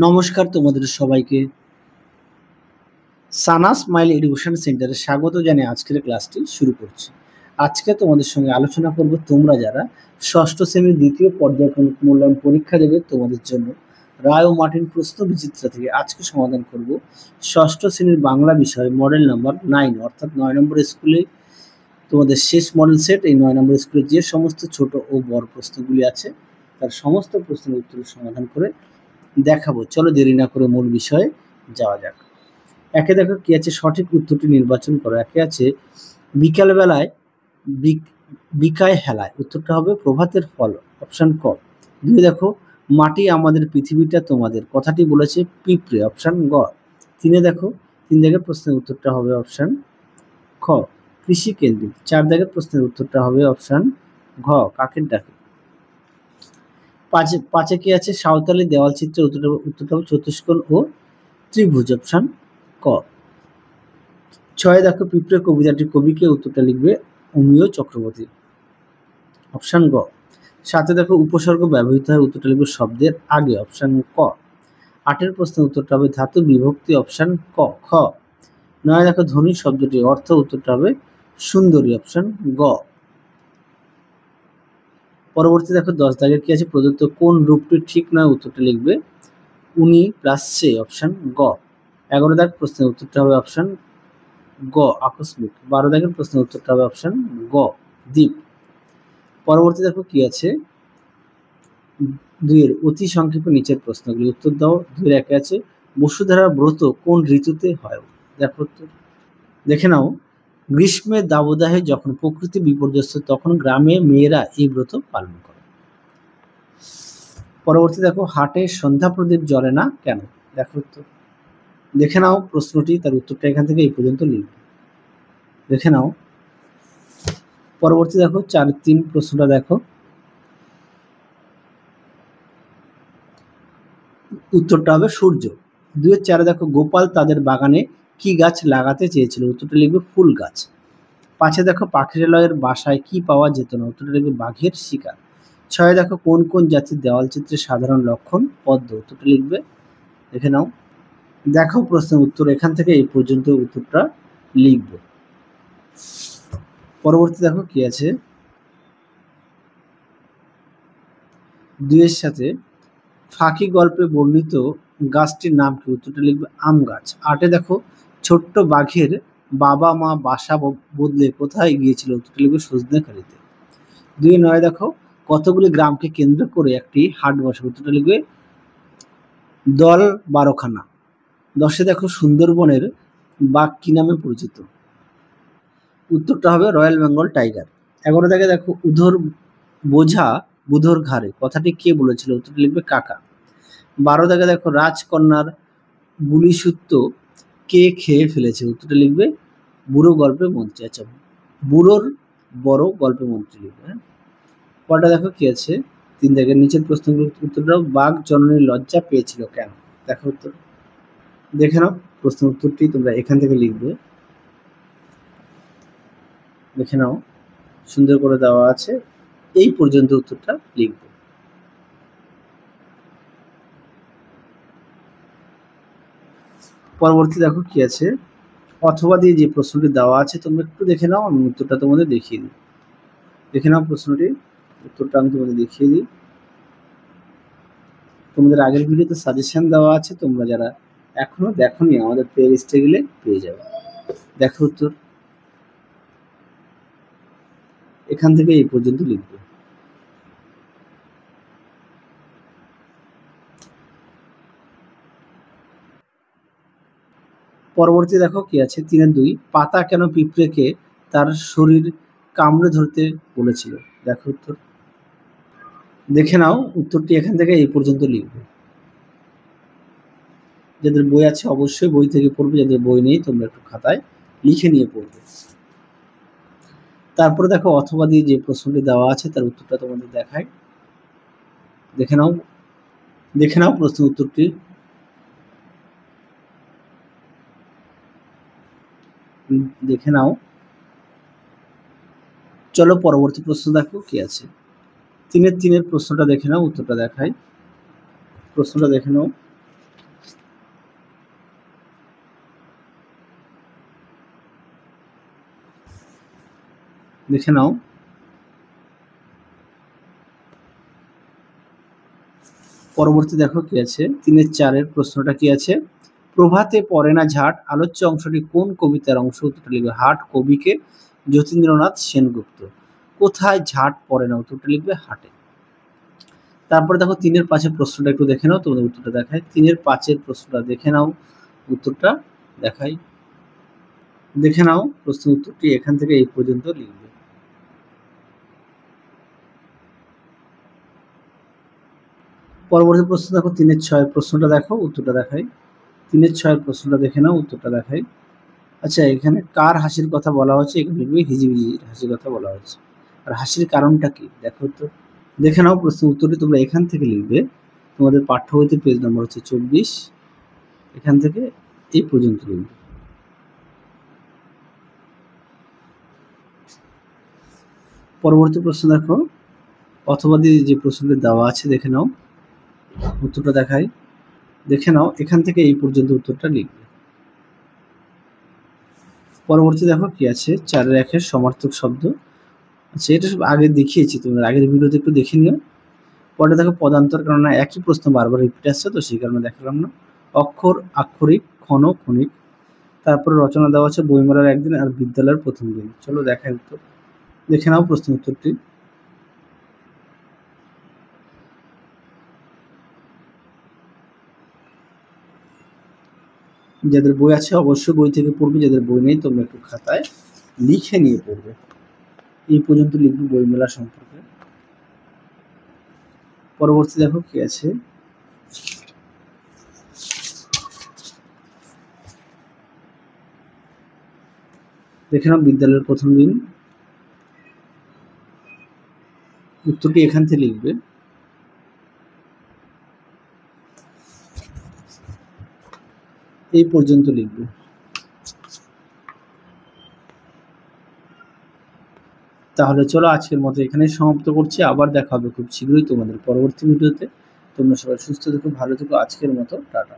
নমস্কার তোমাদের সবাইকে সানা স্মাইল এডুকেশন সেন্টারে স্বাগত জানিয়ে আজকের ক্লাসটি শুরু করছি। আজকে তোমাদের সঙ্গে আলোচনা করব তোমরা যারা ষষ্ঠ শ্রেণীর দ্বিতীয় পর্যায়ক্রমিক মূল্যায়ন পরীক্ষা দেবে তোমাদের জন্য রায় ও মার্টিন প্রশ্ন বিচিত্রা থেকে আজকে সমাধান করব ষষ্ঠ শ্রেণীর বাংলা বিষয় মডেল নাম্বার 9 অর্থাৎ 9 নম্বর স্কুলে তোমাদের শেষ মডেল সেট। এই 9 নম্বর স্কুলে যে সমস্ত ছোট ও বড় প্রশ্নগুলি আছে তার সমস্ত প্রশ্নের উত্তর সমাধান করে দেখাবো। চলো দেরি না করে মূল বিষয়ে যাওয়া যাক। একে দেখো কি আছে, সঠিক উত্তরটি নির্বাচন করো। একে আছে বিকালবেলায় বিকায় হেলায়, উত্তরটা হবে প্রভাতের ফল, অপশন ক। দুই দেখো মাটি আমাদের পৃথিবীটা তোমাদের, কথাটি বলেছে পিঁপড়ে, অপশন গ। তিনে দেখো তিন দাগের প্রশ্নের উত্তরটা হবে অপশন খ কৃষি কেন্দ্রিক। চার দাগের প্রশ্নের উত্তরটা হবে অপশন ঘ কাকের ডাকে। পাঁচে কি আছে, সাঁওতালি দেওয়াল চিত্রের উত্তরটা হবে চতুষ্কোণ ও ত্রিভুজ, অপশন ক। ছয় দেখো পিঁপড়ে কবিতাটির কবিকে, উত্তরটা লিখবে অমিয় চক্রবর্তী, অপশন গ। সাথে দেখো উপসর্গ ব্যবহৃত হয়, উত্তরটা লিখবে শব্দের আগে, অপশন ক। আটের প্রশ্নের উত্তরটা হবে ধাতু বিভক্তি, অপশন ক খ। নয় দেখো ধ্বনি শব্দটির অর্থ, উত্তরটা হবে সুন্দরী, অপশন গ। পরবর্তী দেখো 10 দাগের কি আছে, প্রদত্ত কোন রূপটি ঠিক নয়, উত্তরটা লিখবে উনি প্লাস সে, অপশন গ। 11 দাগ প্রশ্নের উত্তরটা হবে অপশন গ আকস্মিক। 12 দাগের প্রশ্নের উত্তরটা হবে অপশন গ দ্বীপ। পরবর্তী দেখো কি আছে, 2 এর অতি সংক্ষেপে নিচের প্রশ্নগুলি উত্তর দাও। 2 এর একে আছে বসুধারা ব্রত কোন ঋতুতে হয়, দেখো উত্তর দেখে নাও। গ্রীষ্মের দাবদাহে যখন প্রকৃতি বিপর্যস্ত তখন গ্রামে মেয়েরা এই ব্রত পালন করে। পরবর্তী দেখো হাটে সন্ধ্যা প্রদীপ জ্বলে না কেন, দেখো উত্তর দেখে নাও প্রশ্নটি, তার উত্তরটা এখান থেকে এই পর্যন্ত লিখবে, দেখে নাও। পরবর্তী দেখো 4-3 প্রশ্নটা দেখো, উত্তরটা হবে সূর্য। 2-4 দেখো গোপাল তাদের বাগানে কি গাছ লাগাতে চেয়েছিল, উত্তরটা লিখবে ফুল গাছ। 5 দেখো পাখিরালয়ের বাসায় কি পাওয়া যেত না, উত্তরটা লিখবে বাঘের শিকার। 6 দেখো কোন কোন জাতির দেওয়াল চিত্রের সাধারণ লক্ষণ পদ্ম, উত্তরটা লিখবে, দেখে নাও। দেখো প্রশ্নের উত্তর এখান থেকে এই পর্যন্ত উত্তরটা লিখবে। পরবর্তী দেখো কি আছে, 2 এর সাথে ফাঁকি গল্পে বর্ণিত গাছটির নাম কি, উত্তরটা লিখবে আম গাছ। 8 দেখো ছোট্ট বাঘের বাবা মা বাসা বদলে কোথায় গিয়েছিল, উত্তরটা লিখবে সজনেখালিতে। 2-9 দেখো কতগুলি গ্রামকে কেন্দ্র করে একটি হাট বসে, উত্তরটা লিখবে দল 12খানা। 10 দেখো সুন্দরবনের বাঘ কি নামে পরিচিত, উত্তরটা হবে রয়্যাল বেঙ্গল টাইগার। 11 দেখো উধর বোঝা বুধর ঘাড়ে, কথাটি কে বলেছিল, উত্তরটা লিখবে কাকা। 12 দেখো রাজকন্যার গুলিসূত্র কে খেয়ে ফেলেছে, উত্তরটা লিখবে বুড়ো গল্পের মন্ত্রী। আচ্ছা বুড়োর বড় গল্পের মন্ত্রী লিখবে। হ্যাঁ, পরটা দেখো কি আছে, 3 দাগের নিচের প্রশ্নগুলোর উত্তরটাও বাঘ জননীর লজ্জা পেয়েছিল কেন, দেখো উত্তর দেখে নাও। প্রশ্নের উত্তরটি তোমরা এখান থেকে লিখবে, দেখে নাও সুন্দর করে দেওয়া আছে, এই পর্যন্ত উত্তরটা লিখবে। পরবর্তী দেখো কি আছে, অথবা দিয়ে যে প্রশ্নটি দেওয়া আছে তোমরা একটু দেখে নাও, আমি উত্তরটা তোমাদের দেখিয়ে দিই। দেখে নাও প্রশ্নটি, উত্তরটা আমি তোমাদের দেখিয়ে দিই। তোমাদের আগের ভিডিওতে সাজেশন দেওয়া আছে, তোমরা যারা এখনো দেখোনি আমাদের প্লে লিস্টে গেলে পেয়ে যাবে। দেখো উত্তর এখান থেকে এই পর্যন্ত লিখবে। পরবর্তী দেখো কি আছে, 3-2 পাতা কেন পিঁপড়েকে তার শরীর কামড়ে ধরতে বলেছিল, দেখো উত্তর দেখে নাও। উত্তরটি এখান থেকে এই পর্যন্ত লিখবে। যাদের বই আছে অবশ্যই বই থেকে পড়বে, যাদের বই নেই তোমরা একটু খাতায় লিখে নিয়ে পড়বে। তারপরে দেখো অথবা দিয়ে যে প্রশ্নটি দেওয়া আছে তার উত্তরটা তোমাদের দেখায়, দেখে নাও, দেখে নাও প্রশ্ন উত্তরটি। দেখে নাও। চলো পরবর্তী প্রশ্ন দেখো কি আছে, 3-3 প্রশ্নটা দেখে নাও, উত্তরটা দেখায়, প্রশ্নটা দেখে নাও। দেখে নাও। পরবর্তী দেখো কি আছে, 3-4 প্রশ্নটা কি আছে, প্রভাতে পড়ে না ঝাট আলোচ্য অংশটি কোন কবিতার অংশ? উত্তরটা লিখবে হাট, কবিকে যতীন্দ্রনাথ সেনগুপ্ত। কোথায় ঝাট পড়ে না? উত্তরটা লিখবে হাটে। তারপরে দেখো 3-5 প্রশ্নটা একটু দেখে নাও, তোমাদের উত্তরটা দেখায়। 3-5 প্রশ্নটা দেখে নাও, উত্তরটা দেখাই। দেখে নাও প্রশ্নের উত্তরটি এখান থেকে এই পর্যন্ত লিখবে। পরবর্তী প্রশ্ন দেখো 3-6 প্রশ্নটা দেখো, উত্তরটা দেখাই। 3-6 প্রশ্নটা দেখে নাও, উত্তরটা দেখাই। আচ্ছা, এখানে কার হাসির কথা বলা হচ্ছে? এখানে লিখবে হিজিবিজির হাসির কথা বলা হচ্ছে। আর হাসির কারণটা কি দেখো তো। দেখে নাও প্রশ্নের উত্তরটি তোমরা এখান থেকে লিখবে। তোমাদের পাঠ্য বইতে পেজ নম্বর হচ্ছে 24, এখান থেকে এই পর্যন্ত লিখবে। পরবর্তী প্রশ্ন দেখো, অথবাদি যে প্রশ্নটি দেওয়া আছে দেখে নাও, উত্তরটা দেখাই। দেখে নাও এখান থেকে এই পর্যন্ত উত্তরটা লিখবে। পরবর্তী দেখো কি আছে, 4-1 সমার্থক শব্দ। আচ্ছা, এটা সব আগে দেখিয়েছি, তোমরা আগের ভিডিওতে একটু দেখে নিও। পরে দেখো পদান্তর, কারণ একই প্রশ্ন বারবার রিপিট আসছে তো সেই কারণে দেখালাম না। অক্ষর, আক্ষরিক, ক্ষণ, ক্ষণিক। তারপরে রচনা দেওয়া আছে বইমেলার একদিন আর বিদ্যালয়ের প্রথম দিন। চলো দেখাই উত্তর। দেখে নাও প্রশ্ন উত্তরটি। যাদের বই আছে অবশ্যই বই থেকে পড়বে, যাদের বই নেই তোমরা একটু খাতায় লিখে নিয়ে পড়বে। এই পর্যন্ত লিখবে বইমেলা সম্পর্কে। পরবর্তী দেখো কি আছে, দেখে নাও বিদ্যালয়ের প্রথম দিন। উত্তরটি এখান থেকে লিখবে। এই পর্যন্ত লিখবে। তাহলে চলো আজকের মতো এখানেই সমাপ্ত করছি। আবার দেখা হবে খুব শীঘ্রই তোমাদের পরবর্তী ভিডিওতে। তোমরা সবাই সুস্থ থেকো, ভালো থেকো। আজকের মতো টাটা।